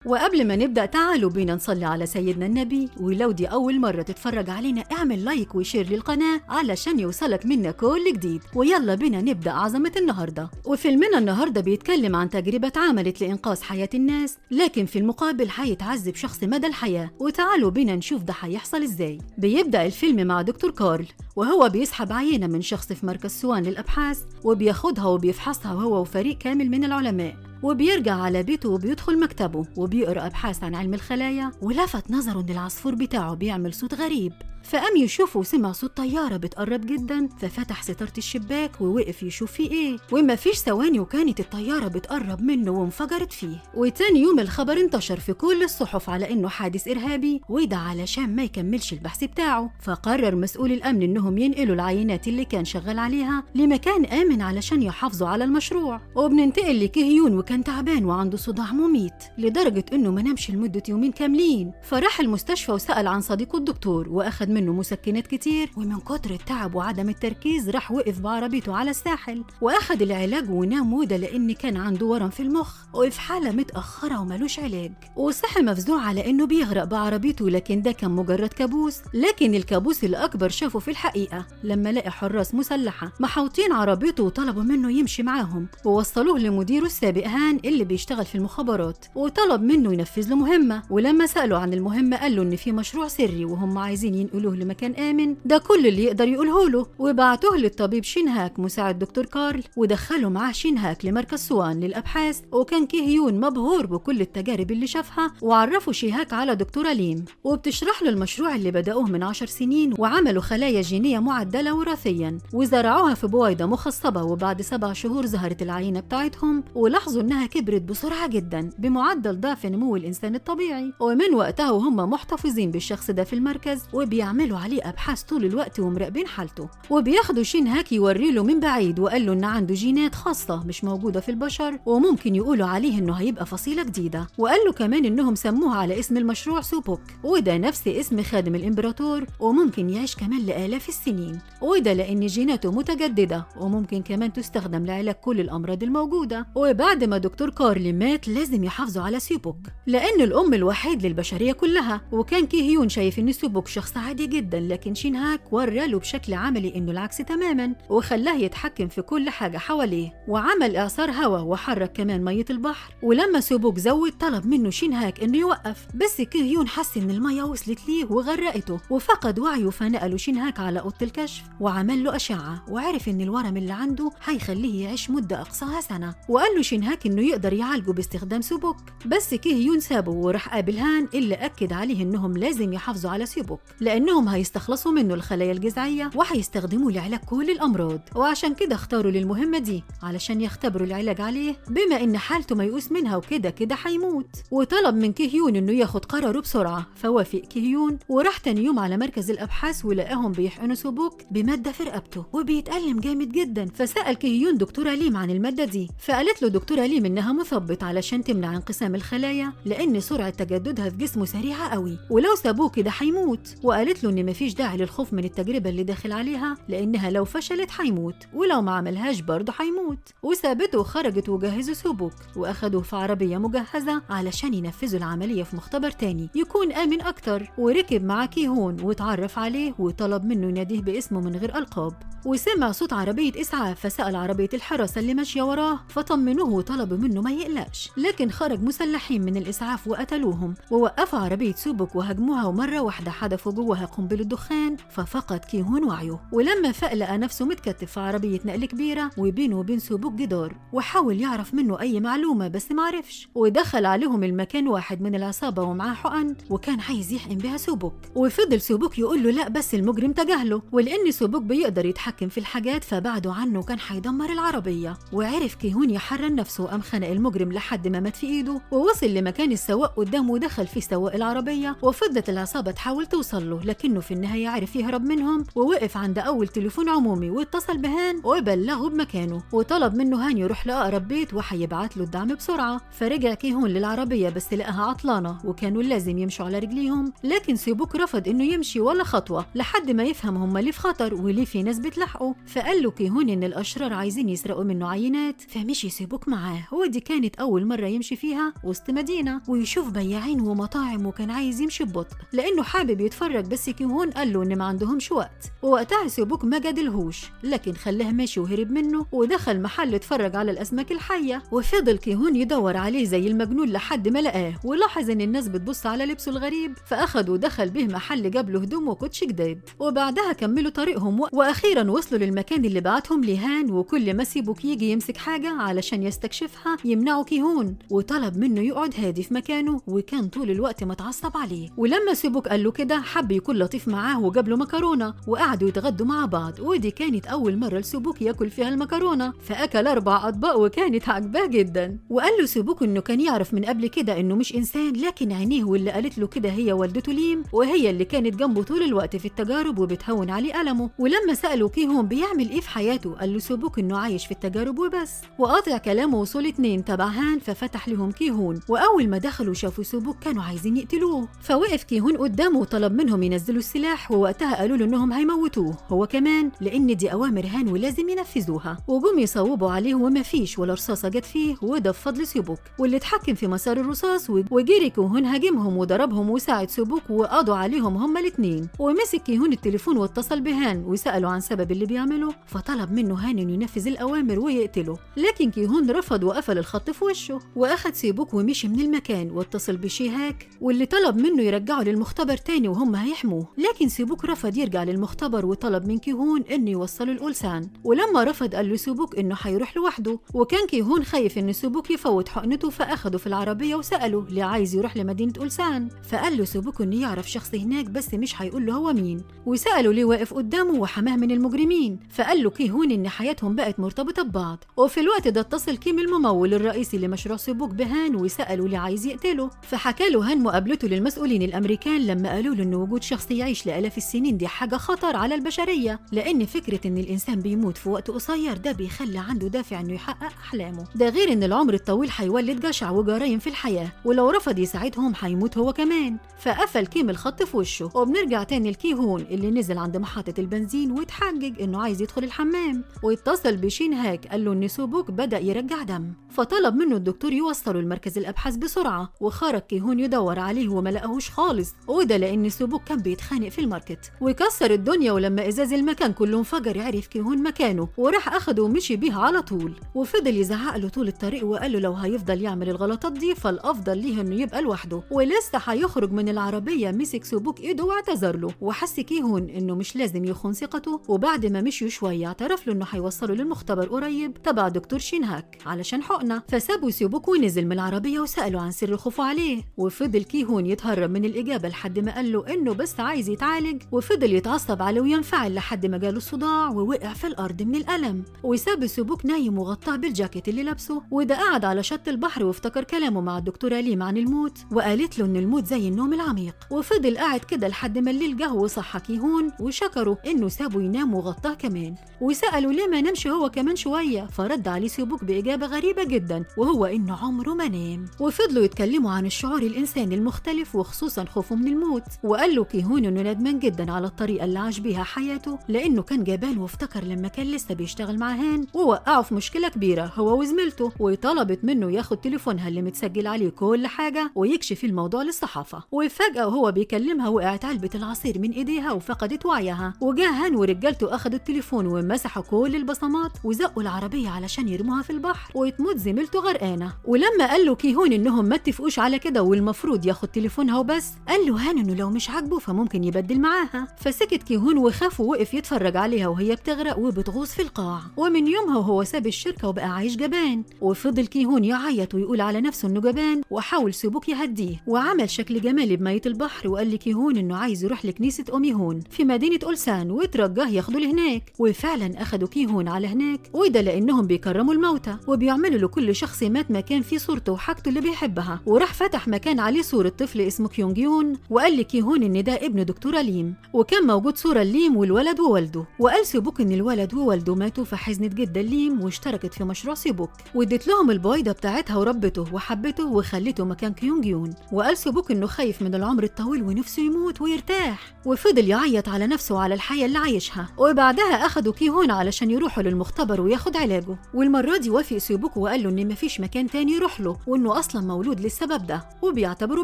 وقبل ما نبدأ تعالوا بينا نصلي على سيدنا النبي، ولو دي أول مرة تتفرج علينا اعمل لايك وشير للقناة علشان يوصلك منا كل جديد. ويلا بينا نبدأ عظمة النهاردة. وفيلمنا النهاردة بيتكلم عن تجربة اتعملت لإنقاذ حياة الناس، لكن في المقابل هيتعذب شخص مدى الحياة. وتعالوا بينا نشوف ده هيحصل ازاي. بيبدأ الفيلم مع دكتور كارل وهو بيسحب عينة من شخص في مركز سوان للأبحاث، وبياخدها وبيفحصها هو وفريق كامل من العلماء، وبيرجع على بيته وبيدخل مكتبه وبيقرأ أبحاث عن علم الخلايا. ولفت نظره إن العصفور بتاعه بيعمل صوت غريب، فقام يشوفه وسمع صوت طيارة بتقرب جدا، ففتح ستارة الشباك ووقف يشوف فيه ايه. وما فيش ثواني وكانت الطيارة بتقرب منه وانفجرت فيه. وتاني يوم الخبر انتشر في كل الصحف على انه حادث ارهابي، وده علشان ما يكملش البحث بتاعه. فقرر مسؤول الامن انهم ينقلوا العينات اللي كان شغال عليها لمكان امن علشان يحافظوا على المشروع. وبننتقل لكهيون وكان تعبان وعنده صداع مميت لدرجة انه ما نامش لمدة يومين كاملين، فراح المستشفى وسأل عن صديقه الدكتور واخد منه مسكنات كتير. ومن كتر التعب وعدم التركيز راح وقف بعربيته على الساحل واخد العلاج ونام، وده لان كان عنده ورم في المخ وفي حالة متأخرة وملوش علاج. وصحي مفزوع على انه بيغرق بعربيته، لكن ده كان مجرد كابوس. لكن الكابوس الاكبر شافه في الحقيقة لما لقى حراس مسلحة محوطين عربيته وطلبوا منه يمشي معاهم، ووصلوه لمديره السابق هان اللي بيشتغل في المخابرات، وطلب منه ينفذ له مهمة. ولما سألوا عن المهمة قال له ان في مشروع سري وهم عايزين ينقلوه لمكان آمن. ده كل اللي يقدر يقوله له. وبعتوه للطبيب شينهاك مساعد دكتور كارل، ودخلوا معاه شينهاك لمركز سوان للأبحاث. وكان كيهيون مبهور بكل التجارب اللي شافها، وعرفوا شيهاك على دكتورة ليم وبتشرح له المشروع اللي بدأوه من 10 سنين، وعملوا خلايا جينية معدلة وراثيا وزرعوها في بويضة مخصبة. وبعد 7 شهور ظهرت العينة بتاعتهم، ولاحظوا انها كبرت بسرعة جدا بمعدل ضعف نمو الإنسان الطبيعي. ومن وقتها وهم محتفظين بالشخص ده في المركز وبيعملوا عليه أبحاث طول الوقت ومراقبين حالته. وبياخدوا شينهاك يوري له من بعيد وقال له إن عنده جينات خاصة مش موجودة في البشر، وممكن يقولوا عليه إنه هيبقى فصيلة جديدة. وقال له كمان إنهم سموها على اسم المشروع سوبوك، وده نفس اسم خادم الإمبراطور، وممكن يعيش كمان لآلاف السنين. وده لأن جيناته متجددة وممكن كمان تستخدم لعلاج كل الأمراض الموجودة. وبعد ما دكتور كارل مات لازم يحافظوا على سوبوك لأن الأم الوحيد للبشرية كلها. وكان كيهيون شايف إن سوبوك شخص عادي جدا، لكن شينهاك وراله بشكل عملي انه العكس تماما، وخلاه يتحكم في كل حاجة حواليه، وعمل اعصار هواء وحرك كمان مية البحر. ولما سوبوك زود طلب منه شينهاك انه يوقف، بس كيهيون حس ان المية وصلت ليه وغرقته وفقد وعيه. فنقلوا شينهاك على اوضة الكشف وعمل له اشعة، وعرف ان الورم اللي عنده هيخليه يعيش مدة اقصاها سنة. وقال له شينهاك انه يقدر يعالجه باستخدام سوبوك، بس كيهيون سابه وراح قابل هان اللي اكد عليه انهم لازم يحافظوا على سوبوك لانهم هيستخلصوا منه الخلايا الجذعية وهيستخدموه لعلاج كل الأمراض. وعشان كده اختاروا للمهمة دي علشان يختبروا العلاج عليه، بما إن حالته ميؤوس منها وكده كده هيموت. وطلب من كيهيون إنه ياخد قراره بسرعة، فوافق كيهيون وراح تاني يوم على مركز الأبحاث ولقاهم بيحقنوا سوبوك بمادة في رقبته وبيتألم جامد جدا. فسأل كيهيون دكتورة ليم عن المادة دي، فقالت له دكتورة ليم إنها مثبط علشان تمنع انقسام الخلايا لأن سرعة تجددها في جسمه سريعة قوي، ولو سابوه كده هيموت. وقالت له إن مفيش داعي للخوف من التجربة اللي داخل عليها لأنها لو فشلت هيموت، ولو ما عملهاش برضه هيموت. وسابته وخرجت وجهزوا سوبوك وأخدوه في عربية مجهزة علشان ينفذوا العملية في مختبر تاني يكون آمن أكتر. وركب مع كيهون واتعرف عليه وطلب منه يناديه باسمه من غير ألقاب. وسمع صوت عربية إسعاف فسأل عربية الحراسة اللي ماشية وراه، فطمنوه وطلبوا منه ما يقلقش. لكن خرج مسلحين من الإسعاف وقتلوهم ووقفوا عربية سوبوك وهجموها، ومرة واحدة حدفوا جواها قنبلة دخان ففقد كيهون وعيه. ولما فاق لقى نفسه متكتف في عربية نقل كبيرة وبينه وبين سوبوك جدار، وحاول يعرف منه أي معلومة بس معرفش. ودخل عليهم المكان واحد من العصابة ومعاه حقن وكان عايز يحقن بها سوبوك. وفضل سوبوك يقول له لا بس المجرم تجاهله، ولأن سوبوك بيقدر يتحكم في الحاجات فبعده عنه كان هيدمر العربية. وعرف كيهون يحرر نفسه وقام خنق المجرم لحد ما مات في ايده، ووصل لمكان السواق قدامه ودخل فيه سواق العربية. وفضلت العصابة تحاول توصل له لكنه في النهاية عرف يهرب منهم ووقف عند أول تليفون عمومي واتصل بهان وبلغه بمكانه وطلب منه هان يروح لأقرب بيت وحيبعت له الدعم بسرعة. فرجع كيهون للعربية بس لقاها عطلانة وكانوا لازم يمشوا على رجليهم، لكن سيبوك رفض إنه يمشي ولا خطوة لحد ما يفهم هم ليه في خطر وليه في ناس بتلحقوا. فقال له كيهون إن الأشرار عايزين يسرقوا منه عينات، فمشي سيبوك معاه. ودي كانت أول مرة يمشي فيها وسط مدينة ويشوف بياعين ومطاعم، وكان عايز يمشي ببطء لأنه حابب يتفرج، بس كيهون قال له إن ما عندهمش وقت. ووقتها سيبوك ما جادلهوش لكن خلاه ماشي وهرب منه ودخل محل اتفرج على الأسماك الحية. وفضل كيهون يدور عليه زي المجنون لحد ما لقاه، ولاحظ إن الناس بتبص على لبسه الغريب فأخد ودخل به محل جاب له هدوم وكوتش جداد. وبعدها كملوا طريقهم وأخيرا وصلوا للمكان اللي بعتهم لهان. وكل ما سيبوك يجي يمسك حاجة علشان يستكشفها يمنعه كيهون وطلب منه يقعد هادي في مكانه، وكان طول الوقت متعصب عليه. ولما سيبوك قال له كده حب يكون لطيف معاه وجاب له مكرونة وقعدوا يتغدوا مع بعض. ودي كانت أول مرة لسيبوك ياكل فيها المكرونة، فأكل 4 أطباق وكانت عجباه جدا. وقال له سيبوك إنه كان يعرف من قبل كده إنه مش إنسان، لكن عينيه واللي قالت له كده هي والدته ليم، وهي اللي كانت جنبه طول الوقت في التجارب وبتهون عليه ألمه. ولما سألوا كيهون بيعمل إيه في حياته قال له سيبوك إنه عايش في التجارب وبس. وقاطع كلامه وصول 2 تبع هان ففتح لهم كيهون، وأول ما دخلوا شافوا سيبوك كانوا عايزين يقتلوه. فوقف كيهون قدامه وطلب منهم ينزلوا السلاح، ووقتها قالوا له إنهم هيموتوه هو كمان لأن دي أوامر هان ولازم ينفذوها. وجم يصوبوا عليه وما فيش ولا رصاصة جت فيه، وده بفضل سيبوك واللي اتحكم في مسار الرصاص. وجري كيهون هاجمهم وضربهم وساعد سيبوك وقضوا عليهم هما الاتنين. ومسك كيهون التليفون واتصل بهان وسأله عن سبب اللي بيعمله، فطلب منه هان إنه ينفذ الأوامر ويقتله، لكن كيهون رفض وقفل الخط في وشه. وأخد سيبوك ومشي من المكان واتصل بشيهاك واللي طلب منه يرجعه للمختبر تاني وهم هيحموه، لكن سيبوك رفض يرجع للمختبر وطلب من كيهون إنه يوصله الأولسان. ولما رفض قال له سيبوك إنه هيروح لوحده، وكان كيهون خايف إن سيبوك يفوت حقنته فأخده في العربية وسأله ليه عايز يروح لمدينة أولسان. فقال له سيبوك إنه يعرف شخص هناك بس مش هيقول له هو مين، وسأله ليه واقف قدامه وحماه من المجرمين. فقال له كيهون إن حياتهم بقت مرتبطة ببعض. وفي الوقت ده اتصل كيم الممول الرئيسي لمشروع سيبوك بهان وسأله ليه عايز يقتله. فحكى له هان مقابلته للمسؤولين الأمريكان لما قالوا له إن وجود شخص يعيش لآلاف السنين دي حاجة خطر على البشرية، لأن فكرة إن الإنسان بيموت في وقت قصير ده بيخلي عنده دافع إنه يحقق أحلامه. ده غير إن العمر الطويل هيولد جشع وجرايم في الحياة، ولو رفض يساعدهم هيموت هو كمان. فقفل كيم الخط في وشه. وبنرجع تاني لكيهون اللي نزل عند محطة البنزين واتحجج إنه عايز يدخل الحمام، واتصل بشين هاك قال له إن سيبوك بدأ يرجع دم، فطلب منه الدكتور يوصله لمركز الأبحاث بسرعة. وخرج كيهون يدور عليه وما لقاهوش خالص، وده لأن سيبوك كان بيتخانق في الماركت ويكسر الدنيا. ولما إزاز المكان كله انفجر عرف كيهون مكانه وراح أخده ومشي بيه على طول، وفضل يزعق له طول الطريق وقال له لو هيفضل يعمل الغلطات دي فالأفضل ليه إنه يبقى لوحده. ولسه هيخرج من العربية مسك سيبوك إيده واعتذر له، وحس كيهون إنه مش لازم يخون ثقته. وبعد ما مشيوا شوية اعترف له إنه هيوصله للمختبر قريب تبع دكتور شينهاك علشان حقنة. فسابوا سيبوك ونزل من العربية وسأله عن سر خوفه عليه، وفضل كيهون يتهرب من الإجابة لحد ما قال له إنه بس عايز يتعالج. وفضل يتعصب عليه وينفعل لحد ما جاله صداع ووقع في الأرض من الألم، وساب سيبوك نايم وغطاه بالجاكيت اللي لابسه. وده قعد على شط البحر وافتكر كلامه مع الدكتورة ليم عن الموت، وقالت له إن الموت زي النوم العميق. وفضل قاعد كده لحد ما الليل جه وصحى كيهون وشكره إنه سابه ينام وغطاه كمان. وسأله ليه ما نامش هو كمان شوية، فرد عليه سيبوك بإجابة غريبة جدا وهو إنه عمره ما نام. وفضلوا يتكلموا عن الشعور الإنساني المختلف وخصوصا خوفه من الموت. وقال له كيهون إنه ندمان جدا على الطريقة اللي عاش بيها حياته، لأنه كان جبان وافتكر لما كان لسه بيشتغل مع هان ووقعه في مشكلة كبيرة هو وزميلته، وطلبت منه ياخد تليفونها اللي متسجل عليه كل حاجة ويكشف الموضوع للصحافة. وفجأة وهو بيكلمها وقعت علبة العصير من إيديها وفقدت وعيها. وجاه هان ورجالته أخدوا التليفون ومسحوا كل البصمات وزقوا العربية علشان يرموها في البحر وتموت زميلته غرقانة. ولما قال له كيهون إنهم ما اتفقوش على كده والمفروض ياخد تليفونها وبس، قال له هان إنه لو مش عاجبه فممكن يبدل معاها. فسكت كيهون وخاف ووقف يتفرج عليها وهي بتغرق وبتغوص في القاع. ومن يومها وهو ساب الشركة وبقى عايش جبان. وفضل كيهون يعيط ويقول على نفسه إنه جبان، وحاول سيبوك يهديه وعمل شكل جمالي بمية البحر، وقال لكيهون إنه عايز يروح لكنيسة أوميهون في مدينة أولسان وترجاه ياخده لهناك. وفعلا أخدوا كيهون على هناك، وده لأنهم بيكرموا الموتى وبيعملوا لكل شخص مات مكان فيه صورته وحاجته اللي بيحبها. وراح فتح مكان عليه صورة طفل اسمه كيونج يون، وقال لكيهون إن ده وده ابن دكتورة ليم، وكان موجود صورة ليم والولد ووالده. وقال سيبوك إن الولد ووالده ماتوا، فحزنت جدا ليم واشتركت في مشروع سيبوك وادت لهم البويضة بتاعتها وربته وحبته وخلته مكان كيون جيون. وقال سيبوك إنه خايف من العمر الطويل ونفسه يموت ويرتاح، وفضل يعيط على نفسه وعلى الحياة اللي عايشها. وبعدها أخدوا كيهون علشان يروحوا للمختبر وياخد علاجه، والمرة دي وافق سيبوك وقال له إن مفيش مكان تاني يروح له، وإنه أصلا مولود للسبب ده وبيعتبره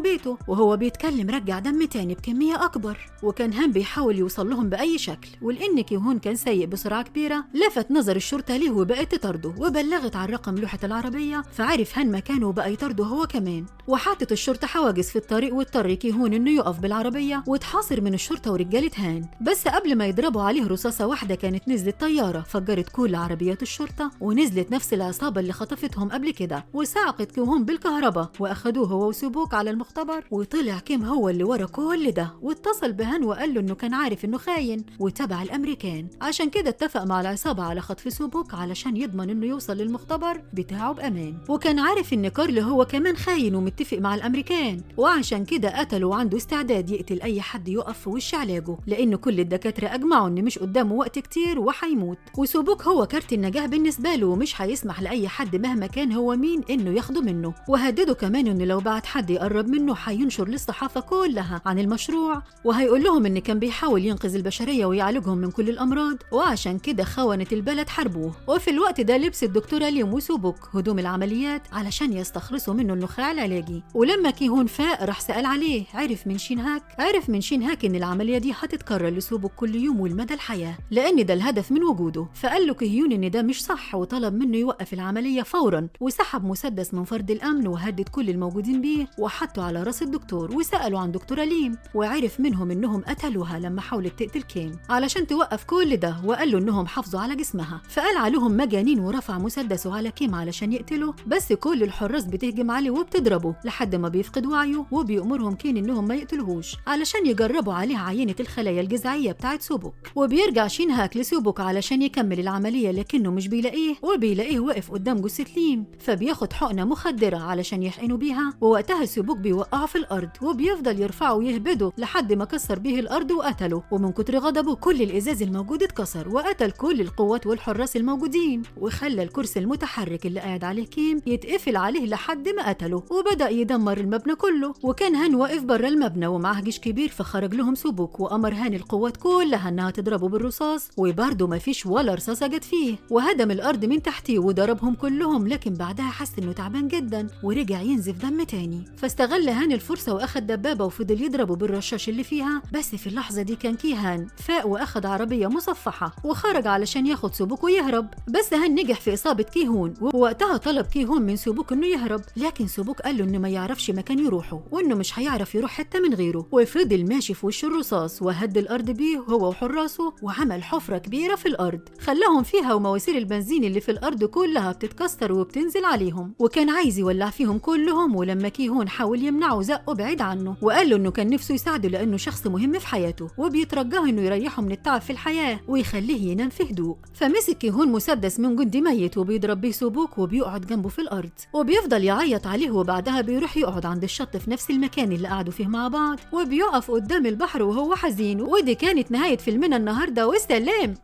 بيته. وهو بيتكلم رجع دم تاني بكمية أكبر، وكان هان بيحاول يوصل لهم بأي شكل. ولأن كيهون كان سايق بسرعة كبيرة لفت نظر الشرطة ليه وبقت تطرده، وبلغت عن رقم لوحة العربية، فعرف هان مكانه وبقى يطرده هو كمان. وحطت الشرطة حواجز في الطريق واضطر كيهون إنه يقف بالعربية واتحاصر من الشرطة ورجالة هان. بس قبل ما يضربوا عليه رصاصة واحدة كانت نزلت طيارة فجرت كل عربيات الشرطة، ونزلت نفس العصابة اللي خطفتهم قبل كده وسعقت كيهون بالكهرباء، وأخدوه هو وسيبوك على المختبر. وطلع كيم هو اللي ورا كل ده، واتصل بهان وقال له إنه كان عارف إنه خاين وتبع الأمريكان، عشان كده اتفق مع العصابة على خطف سيبوك علشان يضمن إنه يوصل للمختبر بتاعه بأمان. وكان عارف إن كارل هو كمان خاين ومتفق مع الأمريكان، وعشان كده قتله وعنده استعداد يقتل أي حد يقف في وش علاجه، لأن كل الدكاترة أجمعوا إن مش قدامه وقت كتير وحيموت. وسيبوك هو كارت النجاح بالنسبة له، ومش هيسمح لأي حد مهما كان هو مين إنه ياخده منه. وهدده كمان إنه لو بعت حد يقرب منه هينشر للصحافة كلها عن المشروع، وهيقول لهم إن كان بيحاول ينقذ البشرية ويعالجهم من كل الأمراض، وعشان كده خونة البلد حاربوه. وفي الوقت ده لبس الدكتورة ليم وسيبوك هدوم العمليات علشان يستخلصوا منه النخاع العلاجي. ولما كيهون فاق راح سأل عليه، عرف من شينهاك إن العملية دي هتتكرر لسيبوك كل يوم والمدى الحياة، لأن ده الهدف من وجوده. فقال له كيهون إن ده مش صح، وطلب منه يوقف العملية فورا، وسحب مسدس من فرد الأمن وهدد كل الموجودين بيه وحطه على راس الدكتور. وسألوا عن دكتورة ليم وعرف منهم إنهم قتلوها لما حاولت تقتل كيم علشان توقف كل ده، وقال له إنهم حافظوا على جسمها. فقال عليهم مجانين ورفع مسدسه على كيم علشان يقتله، بس كل الحراس بتهجم عليه وبتضربه لحد ما بيفقد وعيه، وبيأمرهم كين إنهم ما يقتلوهوش علشان يجربوا عليه عينة الخلايا الجذعية بتاعت سيبوك. وبيرجع شينهاك لسيبوك علشان يكمل العملية، لكنه مش بيلاقيه واقف قدام جثة ليم، فبياخد حقنة مخدرة علشان يحقنوا بيها، ووقتها سيبوك بيوقعه في الأرض وبيفضل يرفعه ويهبده لحد ما كسر بيه الأرض وقتله. ومن كتر غضبه كل الإزاز الموجود اتكسر، وقتل كل القوات والحراس الموجودين، وخلى الكرسي المتحرك اللي قاعد عليه كيم يتقفل عليه لحد ما قتله، وبدأ يدمر المبنى كله. وكان هان واقف بره المبنى ومعاه جيش كبير، فخرج لهم سيبوك وأمر هان القوات كلها إنها تضربه بالرصاص، وبرضه ما فيش ولا رصاصة جت فيه، وهدم الأرض من تحتيه وضربهم كلهم. لكن بعدها حس إنه تعبان جدا ورجع ينزف دم تاني، فاستغل هان الفرصة وأخد دبابة وفضل يضربه بالرشاش اللي فيها. بس في اللحظة دي كان كيهان فاق وأخد عربية مصفحة وخرج علشان ياخد سيبوك ويهرب، بس هان نجح في إصابة كيهون. ووقتها طلب كيهون من سيبوك إنه يهرب، لكن سيبوك قال له إنه ما يعرفش مكان يروحه، وإنه مش هيعرف يروح حتة من غيره. وفضل ماشي في وش الرصاص وهد الأرض بيه هو وحراسه، وعمل حفرة كبيرة في الأرض خلاهم فيها، ومواسير البنزين اللي في الأرض كلها بتتكسر وبتنزل عليهم، وكان عايز يولع فيهم كلهم. ولما كيهون حاول يمنعه زقه بعيد عنه وقال له إنه كان نفسه يساعده لأنه شخص مهم في حياته، وبيترجاه إنه يريحه من التعب في الحياة ويخليه ينام في هدوء. فمسك كيهون مسدس من جندي ميت وبيضرب بيه سيبوك، وبيقعد جنبه في الأرض وبيفضل يعيط عليه. وبعدها بيروح يقعد عند الشط في نفس المكان اللي قعدوا فيه مع بعض، وبيقف قدام البحر وهو حزين. ودي كانت نهاية فيلمنا النهاردة، والسلام.